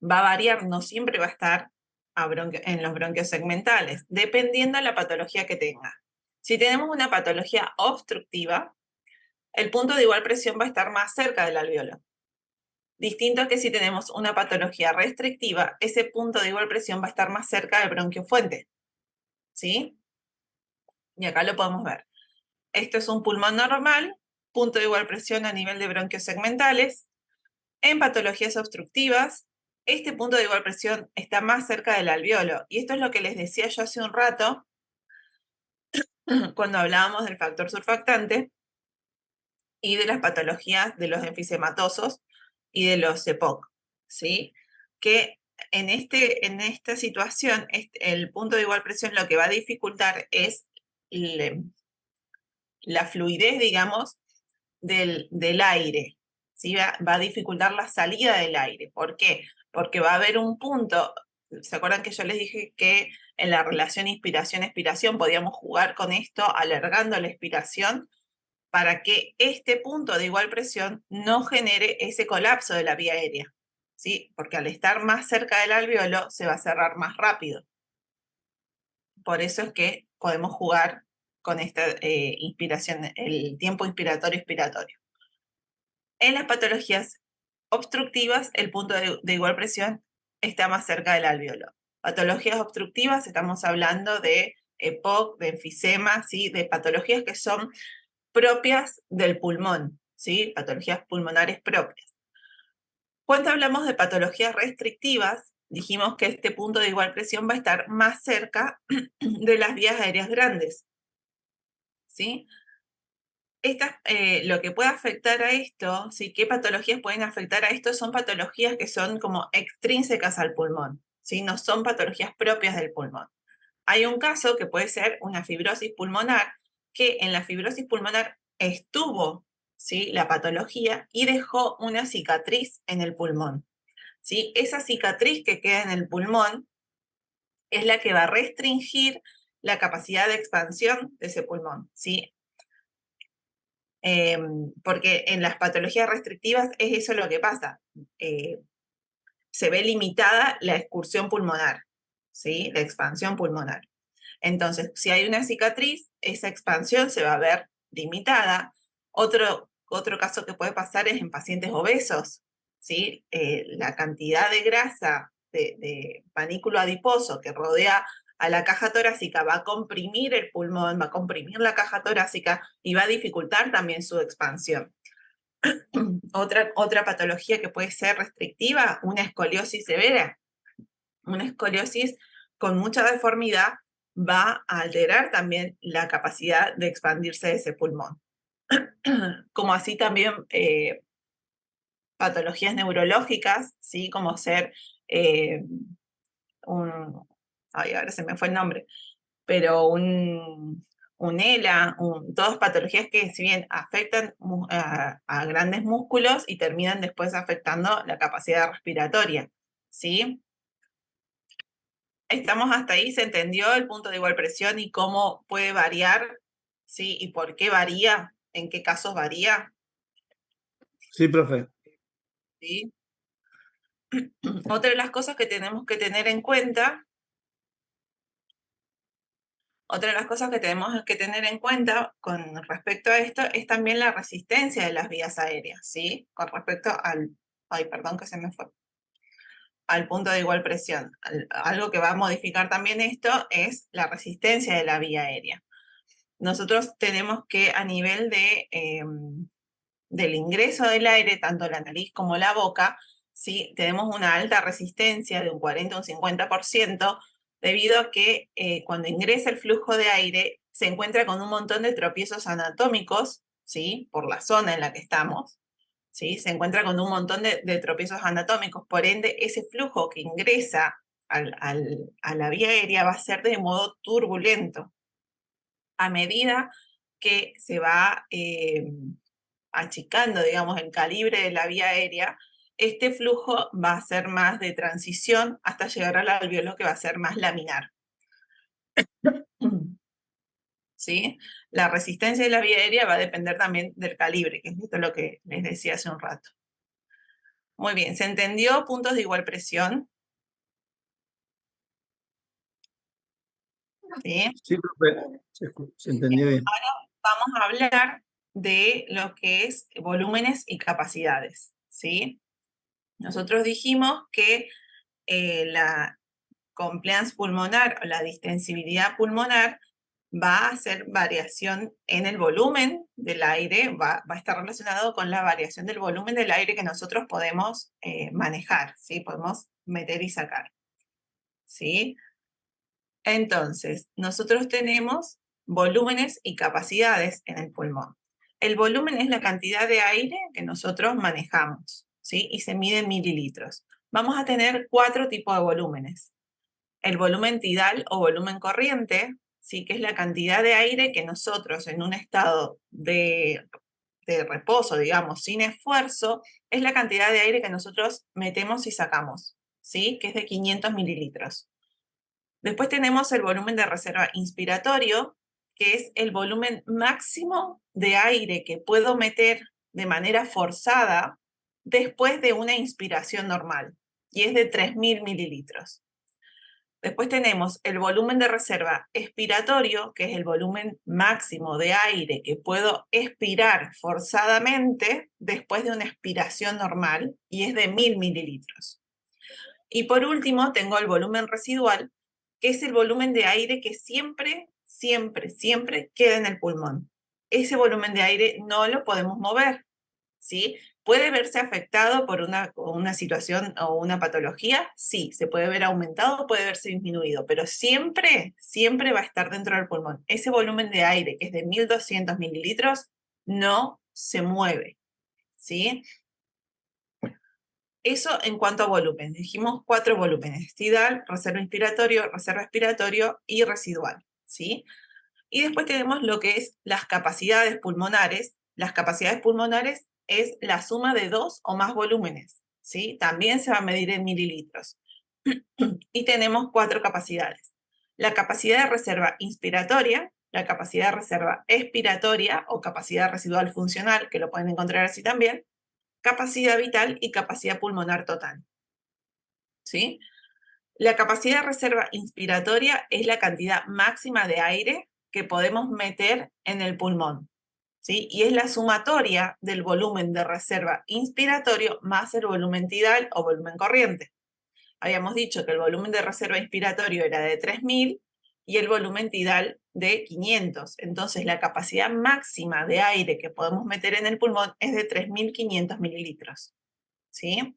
va a variar, no siempre va a estar en los bronquios segmentales, dependiendo de la patología que tenga. Si tenemos una patología obstructiva, el punto de igual presión va a estar más cerca del alveolo. Distinto que si tenemos una patología restrictiva, ese punto de igual presión va a estar más cerca del bronquio fuente, ¿sí? Y acá lo podemos ver. Esto es un pulmón normal, punto de igual presión a nivel de bronquios segmentales. En patologías obstructivas, este punto de igual presión está más cerca del alveolo. Y esto es lo que les decía yo hace un rato, cuando hablábamos del factor surfactante y de las patologías de los enfisematosos y de los EPOC, ¿sí? Que en esta situación, el punto de igual presión lo que va a dificultar es la fluidez, digamos, del aire, ¿sí? Va a dificultar la salida del aire. ¿Por qué? Porque va a haber un punto, ¿se acuerdan que yo les dije que en la relación inspiración-expiración podíamos jugar con esto, alargando la expiración, para que este punto de igual presión no genere ese colapso de la vía aérea, ¿sí? Porque al estar más cerca del alveolo se va a cerrar más rápido. Por eso es que podemos jugar con esta inspiración, el tiempo inspiratorio-expiratorio. En las patologías obstructivas, el punto de igual presión está más cerca del alvéolo. Patologías obstructivas, estamos hablando de EPOC, de enfisema, ¿sí? De patologías que son propias del pulmón, ¿sí? Patologías pulmonares propias. Cuando hablamos de patologías restrictivas, dijimos que este punto de igual presión va a estar más cerca de las vías aéreas grandes, ¿sí? Lo que puede afectar a esto, ¿sí? ¿Qué patologías pueden afectar a esto? Son patologías que son como extrínsecas al pulmón, ¿sí? No son patologías propias del pulmón. Hay un caso que puede ser una fibrosis pulmonar, que en la fibrosis pulmonar estuvo, ¿sí? La patología y dejó una cicatriz en el pulmón, ¿sí? Esa cicatriz que queda en el pulmón es la que va a restringir la capacidad de expansión de ese pulmón, ¿sí? Porque en las patologías restrictivas es eso lo que pasa. Se ve limitada la excursión pulmonar, ¿sí? La expansión pulmonar. Entonces, si hay una cicatriz, esa expansión se va a ver limitada. Otro caso que puede pasar es en pacientes obesos, ¿sí? La cantidad de grasa de panículo adiposo que rodea a la caja torácica va a comprimir el pulmón, va a comprimir la caja torácica y va a dificultar también su expansión. Otra patología que puede ser restrictiva, una escoliosis severa. Una escoliosis con mucha deformidad va a alterar también la capacidad de expandirse de ese pulmón. Como así también patologías neurológicas, ¿sí? Como ser ahora se me fue el nombre, pero un ELA, todas patologías que si bien afectan a grandes músculos y terminan después afectando la capacidad respiratoria, ¿sí? ¿Estamos hasta ahí? ¿Se entendió el punto de igual presión y cómo puede variar? ¿Sí? ¿Y por qué varía? ¿En qué casos varía? Sí, profe. ¿Sí? Otra de las cosas que tenemos que tener en cuenta, con respecto a esto es también la resistencia de las vías aéreas, ¿sí? Con respecto perdón que se me fue, al punto de igual presión. Algo que va a modificar también esto es la resistencia de la vía aérea. Nosotros tenemos que a nivel del ingreso del aire, tanto la nariz como la boca, ¿sí? Tenemos una alta resistencia de un 40 o un 50%, debido a que cuando ingresa el flujo de aire se encuentra con un montón de tropiezos anatómicos, ¿sí? Por la zona en la que estamos, ¿sí? Se encuentra con un montón de tropiezos anatómicos, por ende ese flujo que ingresa a la vía aérea va a ser de modo turbulento. A medida que se va achicando, digamos, el calibre de la vía aérea, este flujo va a ser más de transición hasta llegar al alvéolo, que va a ser más laminar. ¿Sí? La resistencia de la vía aérea va a depender también del calibre, que es esto lo que les decía hace un rato. Muy bien, ¿se entendió puntos de igual presión? ¿Sí? Sí, profe. Se entendió bien. Vamos a hablar de lo que es volúmenes y capacidades, ¿sí? Nosotros dijimos que la compliance pulmonar o la distensibilidad pulmonar va a hacer variación en el volumen del aire, va a estar relacionado con la variación del volumen del aire que nosotros podemos manejar, ¿sí? Podemos meter y sacar, ¿sí? Entonces, nosotros tenemos volúmenes y capacidades en el pulmón. El volumen es la cantidad de aire que nosotros manejamos, ¿sí? Y se mide en mililitros. Vamos a tener 4 tipos de volúmenes. El volumen tidal o volumen corriente, ¿sí? Que es la cantidad de aire que nosotros en un estado de reposo, digamos, sin esfuerzo, es la cantidad de aire que nosotros metemos y sacamos, ¿sí? Que es de 500 mililitros. Después tenemos el volumen de reserva inspiratorio, que es el volumen máximo de aire que puedo meter de manera forzada después de una inspiración normal, y es de 3000 mililitros. Después tenemos el volumen de reserva expiratorio, que es el volumen máximo de aire que puedo expirar forzadamente después de una expiración normal, y es de 1000 mililitros. Y por último tengo el volumen residual, que es el volumen de aire que siempre, siempre, siempre queda en el pulmón. Ese volumen de aire no lo podemos mover, ¿sí? ¿Puede verse afectado por una situación o una patología? Sí, se puede ver aumentado, puede verse disminuido, pero siempre, siempre va a estar dentro del pulmón. Ese volumen de aire, que es de 1200 mililitros, no se mueve, ¿sí? Eso en cuanto a volumen. Dijimos 4 volúmenes: tidal, reserva expiratorio y residual, ¿sí? Y después tenemos lo que es las capacidades pulmonares. Las capacidades pulmonares es la suma de 2 o más volúmenes, ¿sí? También se va a medir en mililitros. Y tenemos 4 capacidades: la capacidad de reserva inspiratoria, la capacidad de reserva expiratoria o capacidad residual funcional, que lo pueden encontrar así también, capacidad vital y capacidad pulmonar total, ¿sí? La capacidad de reserva inspiratoria es la cantidad máxima de aire que podemos meter en el pulmón, ¿sí? Y es la sumatoria del volumen de reserva inspiratorio más el volumen tidal o volumen corriente. Habíamos dicho que el volumen de reserva inspiratorio era de 3000 y el volumen tidal de 500. Entonces la capacidad máxima de aire que podemos meter en el pulmón es de 3500 mililitros, ¿sí?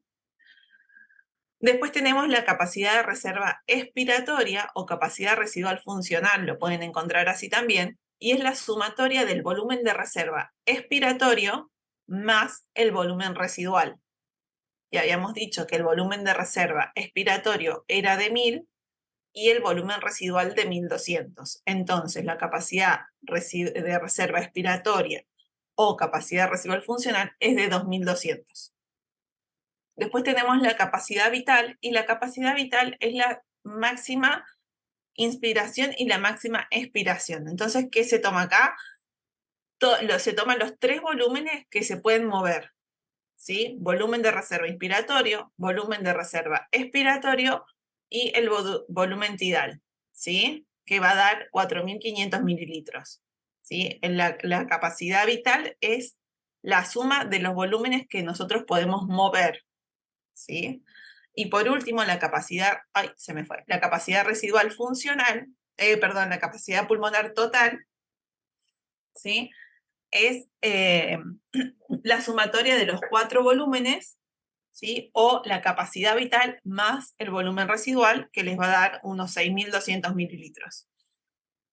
Después tenemos la capacidad de reserva expiratoria o capacidad residual funcional, lo pueden encontrar así también, y es la sumatoria del volumen de reserva expiratorio más el volumen residual. Y habíamos dicho que el volumen de reserva expiratorio era de 1000 y el volumen residual de 1200. Entonces, la capacidad de reserva expiratoria o capacidad residual funcional es de 2200. Después tenemos la capacidad vital, y la capacidad vital es la máxima inspiración y la máxima expiración. Entonces, ¿qué se toma acá? Se toman los 3 volúmenes que se pueden mover, ¿sí? Volumen de reserva inspiratorio, volumen de reserva expiratorio y el volumen tidal, ¿sí? Que va a dar 4500 mililitros, ¿sí? La capacidad vital es la suma de los volúmenes que nosotros podemos mover, ¿sí? Y por último, la capacidad residual funcional, la capacidad pulmonar total, ¿sí? Es la sumatoria de los 4 volúmenes, ¿sí? O la capacidad vital más el volumen residual, que les va a dar unos 6200 mililitros,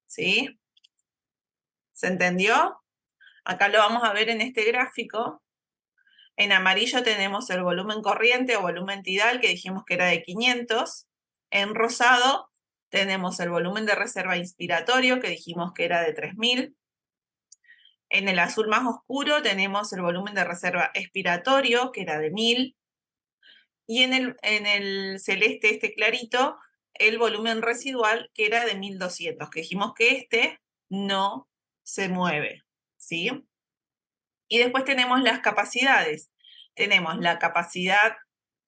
¿sí? ¿Se entendió? Acá lo vamos a ver en este gráfico. En amarillo tenemos el volumen corriente o volumen tidal, que dijimos que era de 500. En rosado tenemos el volumen de reserva inspiratorio, que dijimos que era de 3000. En el azul más oscuro tenemos el volumen de reserva expiratorio, que era de 1000. Y en el celeste, este clarito, el volumen residual, que era de 1200, que dijimos que este no se mueve, ¿sí? Y después tenemos las capacidades. Tenemos la capacidad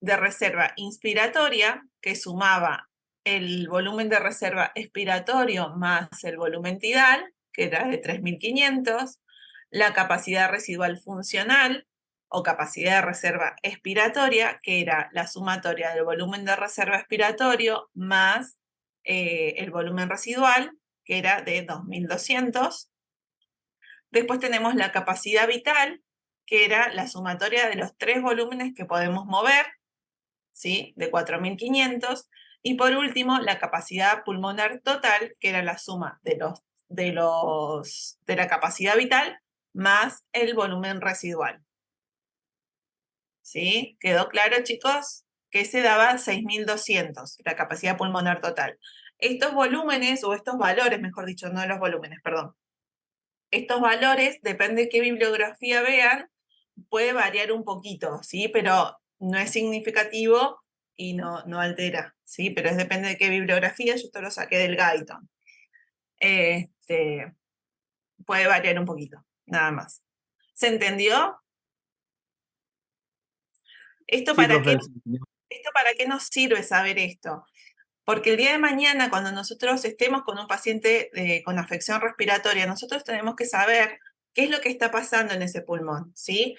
de reserva inspiratoria, que sumaba el volumen de reserva expiratorio más el volumen tidal, que era de 3500, la capacidad residual funcional o capacidad de reserva expiratoria, que era la sumatoria del volumen de reserva expiratorio más el volumen residual, que era de 2200. Después tenemos la capacidad vital, que era la sumatoria de los 3 volúmenes que podemos mover, ¿sí? De 4500. Y por último, la capacidad pulmonar total, que era la suma de la capacidad vital más el volumen residual. ¿Sí? ¿Quedó claro, chicos? Que se daba 6200, la capacidad pulmonar total. Estos volúmenes, o estos valores, mejor dicho, no los volúmenes, perdón. Estos valores, depende de qué bibliografía vean, puede variar un poquito, ¿sí? Pero no es significativo y no altera, ¿sí? Pero depende de qué bibliografía. Yo esto lo saqué del Guyton. Puede variar un poquito, nada más. ¿Se entendió? ¿Esto Sí, para profe. qué nos sirve saber esto? Porque el día de mañana, cuando nosotros estemos con un paciente con afección respiratoria, nosotros tenemos que saber qué es lo que está pasando en ese pulmón, ¿sí?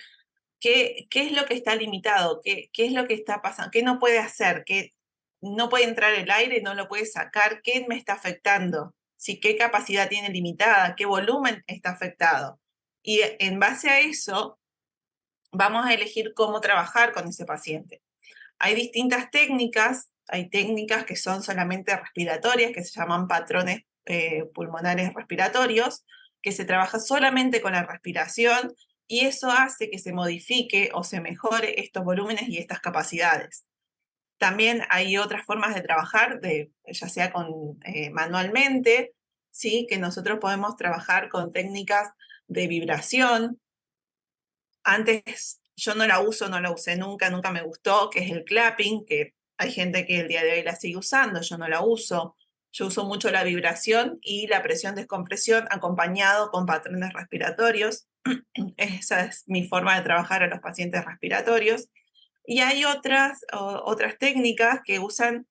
¿Qué es lo que está limitado? ¿Qué es lo que está pasando? ¿Qué no puede hacer? ¿Qué no puede entrar el aire, no lo puede sacar? ¿Qué me está afectando? ¿Sí? ¿Qué capacidad tiene limitada? ¿Qué volumen está afectado? Y en base a eso, vamos a elegir cómo trabajar con ese paciente. Hay distintas técnicas, hay técnicas que son solamente respiratorias, que se llaman patrones pulmonares respiratorios, que se trabaja solamente con la respiración y eso hace que se modifique o se mejore estos volúmenes y estas capacidades. También hay otras formas de trabajar, ya sea manualmente, ¿sí? Que nosotros podemos trabajar con técnicas de vibración. Antes yo no la uso, no la usé nunca, nunca me gustó, que es el clapping, que hay gente que el día de hoy la sigue usando, yo no la uso. Yo uso mucho la vibración y la presión-descompresión acompañado con patrones respiratorios. Esa es mi forma de trabajar a los pacientes respiratorios. Y hay otras técnicas que usan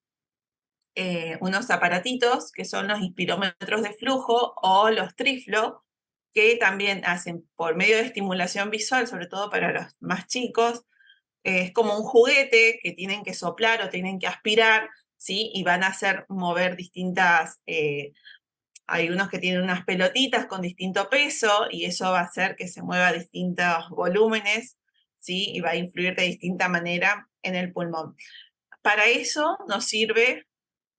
unos aparatitos que son los inspirómetros de flujo o los triflo, que también hacen por medio de estimulación visual, sobre todo para los más chicos, es como un juguete que tienen que soplar o tienen que aspirar, ¿sí? Y van a hacer mover distintas, hay unos que tienen unas pelotitas con distinto peso y eso va a hacer que se mueva distintos volúmenes, ¿sí? Y va a influir de distinta manera en el pulmón. Para eso nos sirve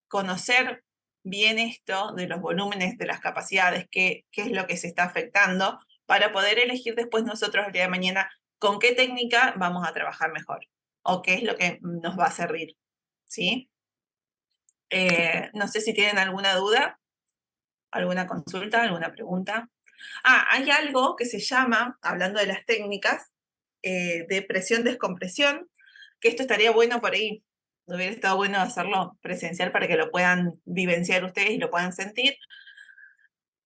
conocer bien esto de los volúmenes, de las capacidades, qué es lo que se está afectando, para poder elegir después nosotros el día de mañana con qué técnica vamos a trabajar mejor o qué es lo que nos va a servir, ¿sí? No sé si tienen alguna duda, alguna consulta, alguna pregunta. Hay algo que se llama, hablando de las técnicas, de presión-descompresión, que esto estaría bueno por ahí, hubiera estado bueno hacerlo presencial para que lo puedan vivenciar ustedes y lo puedan sentir,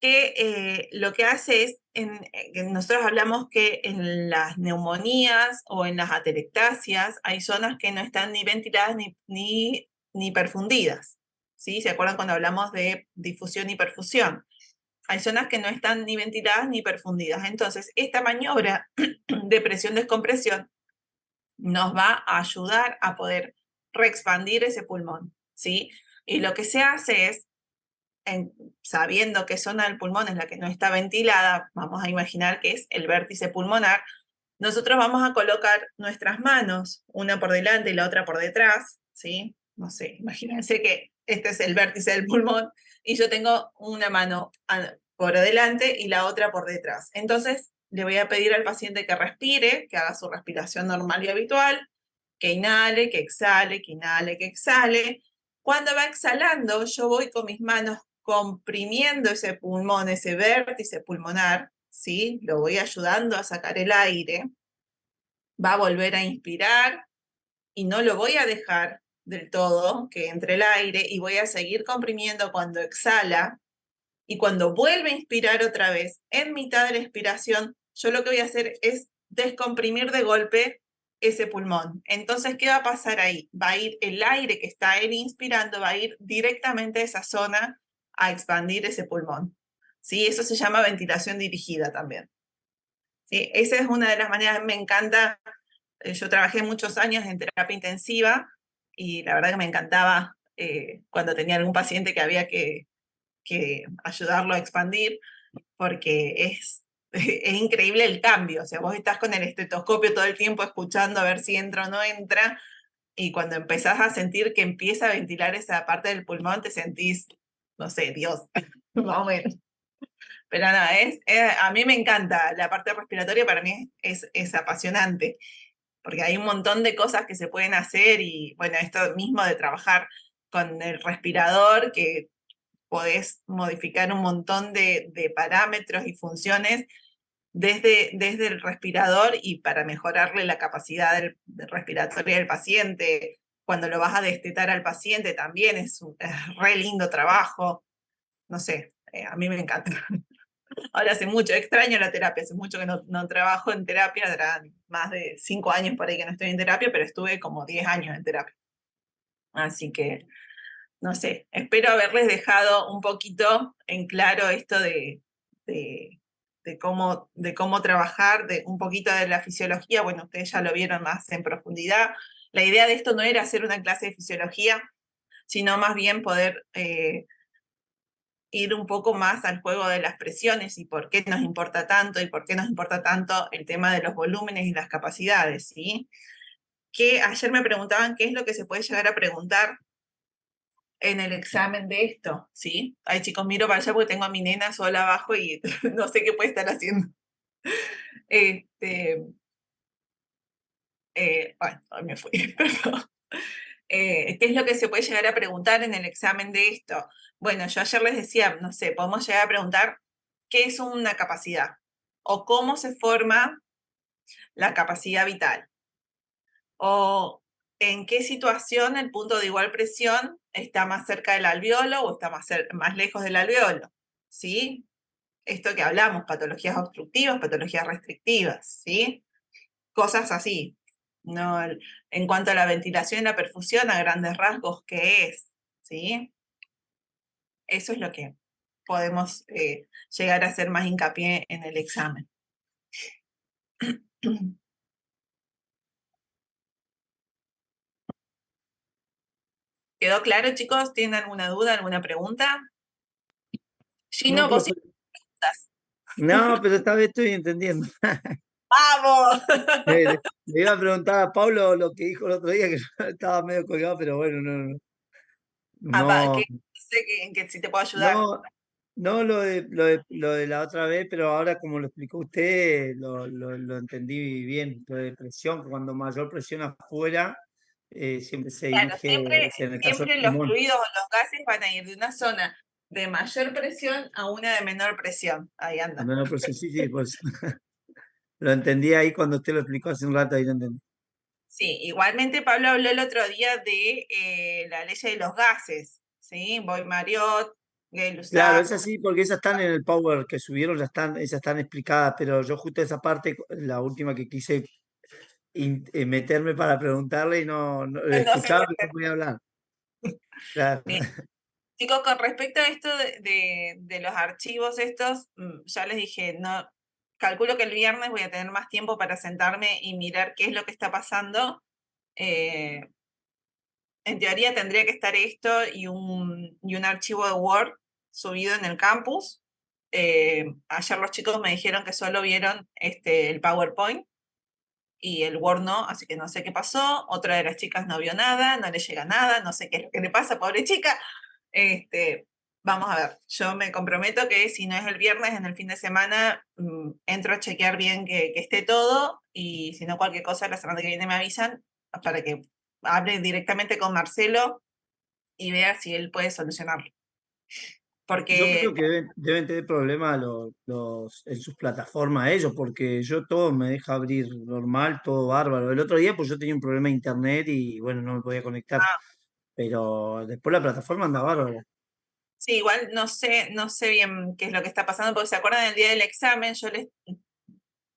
que lo que hace es, que nosotros hablamos que en las neumonías o en las atelectasias hay zonas que no están ni ventiladas ni perfundidas, ¿sí? ¿Se acuerdan cuando hablamos de difusión y perfusión? Hay zonas que no están ni ventiladas ni perfundidas. Entonces, esta maniobra de presión-descompresión nos va a ayudar a poder reexpandir ese pulmón, ¿sí? Y lo que se hace es, sabiendo qué zona del pulmón es la que no está ventilada, vamos a imaginar que es el vértice pulmonar, nosotros vamos a colocar nuestras manos, una por delante y la otra por detrás, ¿sí? No sé, imagínense que este es el vértice del pulmón y yo tengo una mano por delante y la otra por detrás. Entonces, le voy a pedir al paciente que respire, que haga su respiración normal y habitual, que inhale, que exhale, que inhale, que exhale. Cuando va exhalando, yo voy con mis manos comprimiendo ese pulmón, ese vértice pulmonar, ¿sí? Lo voy ayudando a sacar el aire. Va a volver a inspirar y no lo voy a dejar del todo que entre el aire y voy a seguir comprimiendo cuando exhala. Y cuando vuelve a inspirar otra vez, en mitad de la expiración, yo lo que voy a hacer es descomprimir de golpe ese pulmón. Entonces, ¿qué va a pasar ahí? Va a ir el aire que está él inspirando, va a ir directamente a esa zona a expandir ese pulmón. ¿Sí? Eso se llama ventilación dirigida también. ¿Sí? Esa es una de las maneras, me encanta. Yo trabajé muchos años en terapia intensiva y la verdad que me encantaba cuando tenía algún paciente que había que ayudarlo a expandir, porque es increíble el cambio. O sea, vos estás con el estetoscopio todo el tiempo escuchando a ver si entra o no entra, y cuando empezás a sentir que empieza a ventilar esa parte del pulmón, te sentís, no sé, Dios, más o menos. Pero nada, a mí me encanta la parte respiratoria, para mí es apasionante, porque hay un montón de cosas que se pueden hacer y bueno, esto mismo de trabajar con el respirador, que podés modificar un montón de parámetros y funciones desde el respirador y para mejorarle la capacidad respiratoria del paciente. Cuando lo vas a destetar al paciente también es re lindo trabajo. No sé, a mí me encanta. Ahora hace mucho, extraño la terapia, hace mucho que no trabajo en terapia, eran más de 5 años por ahí que no estoy en terapia, pero estuve como 10 años en terapia. Así que no sé, espero haberles dejado un poquito en claro esto de cómo trabajar, de un poquito de la fisiología. Bueno, ustedes ya lo vieron más en profundidad. La idea de esto no era hacer una clase de fisiología, sino más bien poder ir un poco más al juego de las presiones y por qué nos importa tanto y por qué nos importa tanto el tema de los volúmenes y las capacidades, ¿sí? Que ayer me preguntaban qué es lo que se puede llegar a preguntar en el examen de esto, ¿sí? Ay, chicos, miro para allá porque tengo a mi nena sola abajo y no sé qué puede estar haciendo. Bueno, ay, me fui, perdón. ¿Qué es lo que se puede llegar a preguntar en el examen de esto? Bueno, yo ayer les decía, no sé, podemos llegar a preguntar qué es una capacidad o cómo se forma la capacidad vital o en qué situación el punto de igual presión está más cerca del alveolo o está más lejos del alveolo, ¿sí? Esto que hablamos, patologías obstructivas, patologías restrictivas, ¿sí? Cosas así. No, en cuanto a la ventilación y la perfusión, a grandes rasgos, ¿qué es? ¿Sí? Eso es lo que podemos llegar a hacer más hincapié en el examen. ¿Quedó claro, chicos? ¿Tienen alguna duda, alguna pregunta? Gino, No, vos sí profe, preguntas. no, pero esta vez estoy entendiendo. ¡Vamos! Le iba a preguntar a Pablo lo que dijo el otro día, que yo estaba medio colgado, pero bueno, no, No sé en que si te puedo ayudar. no, no lo de la otra vez, pero ahora como lo explicó usted, lo entendí bien. Lo de presión, que cuando mayor presión afuera, siempre se Claro, dirige, siempre, en el caso del siempre los pulmón, fluidos o los gases van a ir de una zona de mayor presión a una de menor presión. Ahí a anda. menor presión, sí, sí, pues lo entendí ahí cuando usted lo explicó hace un rato, ahí lo entendí. Sí, igualmente Pablo habló el otro día de la ley de los gases, ¿sí? Boy Mariot, Claro, Gay-Lussac. esas sí, porque esas están en el Power que subieron, esas están explicadas, pero yo justo esa parte, la última que quise meterme para preguntarle y no No se escuchaba, pero puede. no podía hablar. Claro. Bien. Chicos, con respecto a esto de los archivos estos, ya les dije, no, calculo que el viernes voy a tener más tiempo para sentarme y mirar qué es lo que está pasando. En teoría tendría que estar esto y un archivo de Word subido en el campus. Ayer los chicos me dijeron que solo vieron el PowerPoint y el Word no, así que no sé qué pasó. Otra de las chicas no vio nada, no le llega nada, no sé qué es lo que le pasa, pobre chica. Vamos a ver, yo me comprometo que si no es el viernes, en el fin de semana, entro a chequear bien que esté todo y si no cualquier cosa, la semana que viene me avisan para que hable directamente con Marcelo y vea si él puede solucionarlo. Yo creo Porque, que deben tener problemas en sus plataformas ellos, porque yo todo me deja abrir normal, todo bárbaro. El otro día, pues yo tenía un problema de internet y bueno, no me podía conectar, pero después la plataforma anda bárbaro. sí, igual no sé bien qué es lo que está pasando, porque se acuerdan el día del examen,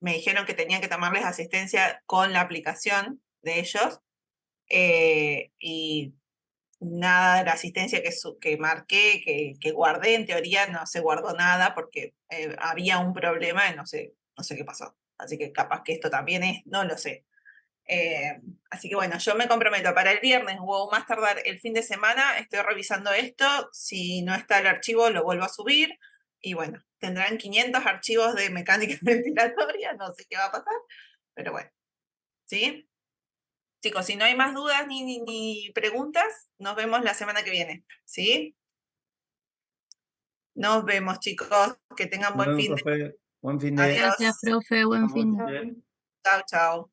me dijeron que tenían que tomarles asistencia con la aplicación de ellos, y nada de la asistencia que marqué, que guardé, en teoría no se guardó nada porque había un problema y no sé qué pasó. Así que capaz que esto también es, no lo sé. Así que bueno, yo me comprometo para el viernes o más tardar el fin de semana, estoy revisando esto, si no está el archivo lo vuelvo a subir y bueno, tendrán 500 archivos de mecánica ventilatoria, no sé qué va a pasar, pero bueno, ¿sí? Chicos, si no hay más dudas ni preguntas, nos vemos la semana que viene, ¿sí? Nos vemos, chicos, que tengan buen Bueno, fin de... profe, buen fin de... Adiós. Gracias, profe. Buen fin de. Bien. Chao, chao.